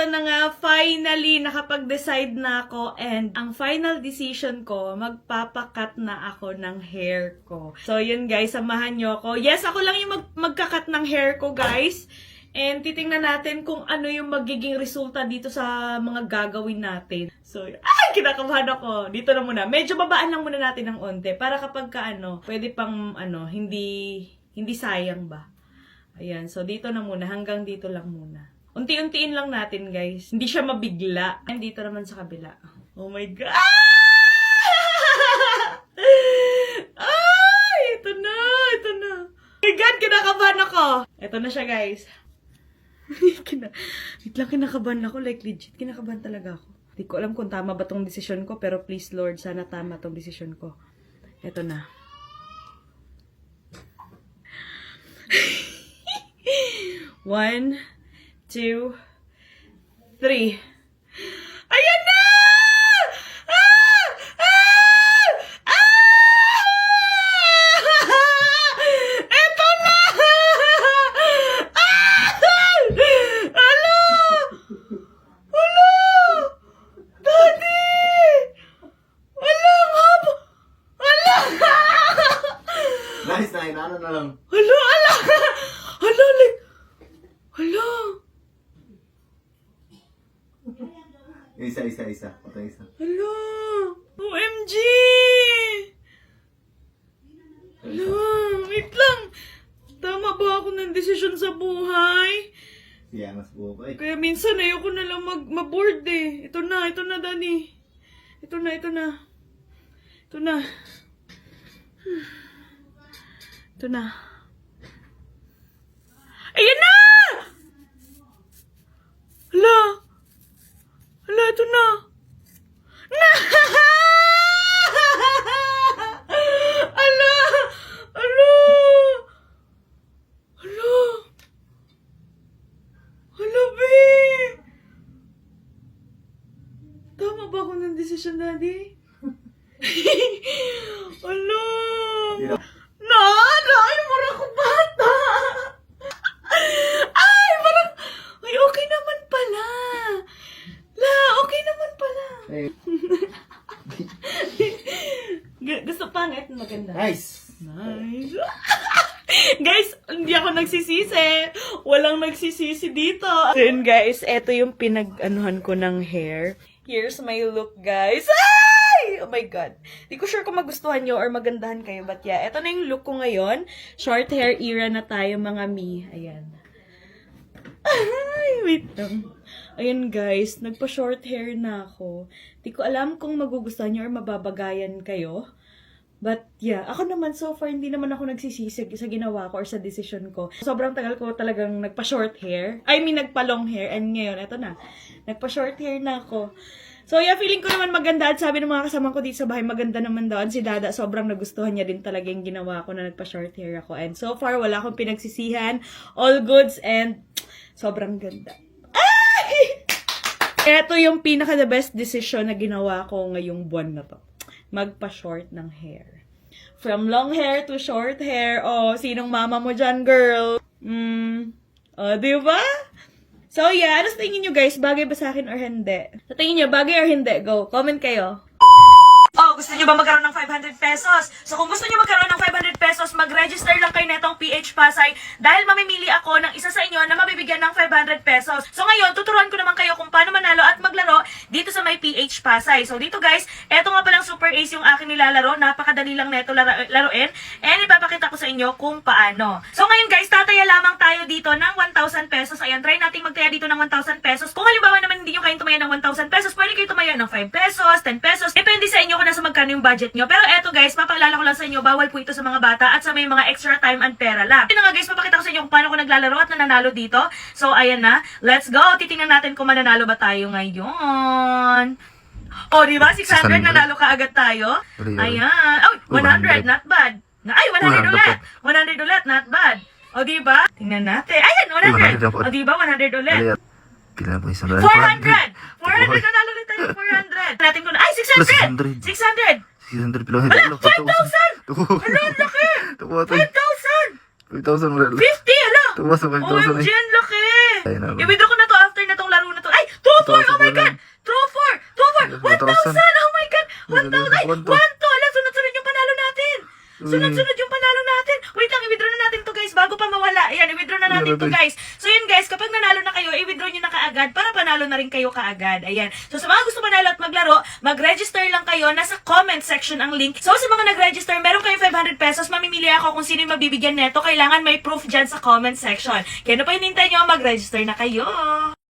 na nga, finally, nakapag-decide na ako and ang final decision ko, magpapakat na ako ng hair ko. So, yun guys, samahan nyo ako. Yes, ako lang yung magkakat ng hair ko, guys. And titingnan natin kung ano yung magiging resulta dito sa mga gagawin natin. So, ay, kinakabahan ako. Dito na muna. Medyo babaan lang muna natin ng onte para kapag ka, pwede pang, hindi sayang ba. Ayan, so dito na muna. Hanggang dito lang muna. Unti-untiin lang natin, guys. Hindi siya mabigla. And dito naman sa kabila. Oh my God! Ay! Ito na! Ito na! Oh my God! Kinakabahan ako! Ito na siya, guys. Wait lang, kinakabahan ako. Like, legit. Kinakabahan talaga ako. Hindi ko alam kung tama ba tong desisyon ko. Pero please, Lord, sana tama tong desisyon ko. Ito na. One, 2, 3. Ayan na! Ah! Ah! Ah! Eto na! Ah! Alo! Alo! Daddy! Alo, haba! Alo! Nice na, inaano na lang. Alo, ala! Alo, like... Alo! Isa. Patay isa. Alo! OMG! Alo! Wait lang! Tama ba ako ng desisyon sa buhay? Siya mas buhay. Kaya minsan ayoko na lang maboard eh. Ito na, Dani. Ito na. Ito na. Ayan na! Hala, ito na. Hala! Hala, be! Tama ba ako ng desisyon, Daddy? Hala! Ay, mura ko bata! Ay, okay naman pala! Okay naman pala! Hey. Gusto pangit, maganda. Nice! Guys, hindi ako nagsisisi. Walang nagsisisi dito. Then guys, eto yung pinag-anuhan ko ng hair. Here's my look, guys. Ay! Oh my God. Di ko sure kung magustuhan nyo or magandahan kayo. But yeah, eto na yung look ko ngayon. Short hair era na tayo, mga mi. Ayan. Ay, wait lang. Ayan guys, nagpa-short hair na ako. Di ko alam kung magugustuhan nyo or mababagayan kayo. But yeah, ako naman so far hindi naman ako nagsisisi sa ginawa ko or sa decision ko. Sobrang tagal ko talagang nagpa-short hair. I mean, nagpa-long hair. And ngayon, eto na. Nagpa-short hair na ako. So yeah, feeling ko naman maganda. At sabi ng mga kasama ko dito sa bahay, maganda naman daw. Si Dada, sobrang nagustuhan niya din talaga yung ginawa ko na nagpa-short hair ako. And so far, wala akong pinagsisihan. All goods and sobrang ganda. Ay! Ito yung pinaka-the best decision na ginawa ko ngayong buwan na to. Magpa-short ng hair. From long hair to short hair. Oh, sinong mama mo dyan, girl? Oh, diba? So, yeah. Ano sa tingin nyo, guys? Bagay ba sa akin or hindi? Sa tingin nyo, bagay or hindi? Go. Comment kayo. Oh, gusto nyo ba magkaroon ng 500 pesos? So, kung gusto nyo magkaroon ng 500 pesos, mag-register lang kayo netong PH Pasay dahil mamimili ako ng isa sa inyo na mabibigyan ng 500 pesos. So, ngayon, tuturuan ko naman kayo kung paano manalo at maglaro dito sa may PH Pasay. So, dito guys, eto nga palang Super Ace yung akin nilalaro. Napakadali lang neto laruin. And ipapakita ko sa inyo kung paano. So, ngayon guys, tataya lamang tayo dito ng 1,000 pesos. Ayan, try natin magtaya dito ng 1,000 pesos. Kung halimbawa naman hindi nyo kayong tumaya ng 1,000 pesos, pwede kayo tumaya ng 5 pesos, 10 pesos. Depende sa inyo kung nasa magkano yung budget nyo. Pero eto guys, papaalala ko lang sa inyo, bawal po ito sa mga bata at sa may mga extra time and pera lang. Ito nga guys, papakita ko sa inyo kung paano ko naglalaro at nananalo dito. So, ayan na. Let's go! Titingnan natin kung mananalo ba tayo ngayon. O, di ba? 600 nanalo ka agad tayo. Ayan. Oh, 100, not bad. Ay, 100 ulit. 100 ulit, not bad. O, di ba? Tingnan natin. Ayan, 100. O, di ba? 100 ulit. Kailan po isang 400! 400 nanalo ulit tayo, 400. Natin ko na. Ay, 600! 600! 600 pilo. Wala, 5,000! Wala, laki! 5,000! 5,000 wala. 50, ala! Tuwas sa 5,000 OMG, ang laki! Ayun na. I-withdraw ko na to after na tong laro na to. Ay, 4! Oh my God! True 4! 1,000! Oh my God! 1,000! 1,2! Alam, sunod-sunod yung panalo natin! Sunod-sunod yung panalo natin! Wait lang, i-withdraw na natin to guys bago pa mawala. Ayan, i-withdraw na natin to guys. So yun guys, kapag nanalo na kayo, i-withdraw nyo na kaagad para panalo na rin kayo kaagad. Ayan. So sa mga gusto manalo at maglaro, mag-register lang kayo. Nasa comment section ang link. So sa mga nag-register, meron kayong 500 pesos. Mamimili ako kung sino yung mabibigyan neto. Kailangan may proof dyan sa comment section. Kaya ano pa hinintay nyo, mag-register na kayo.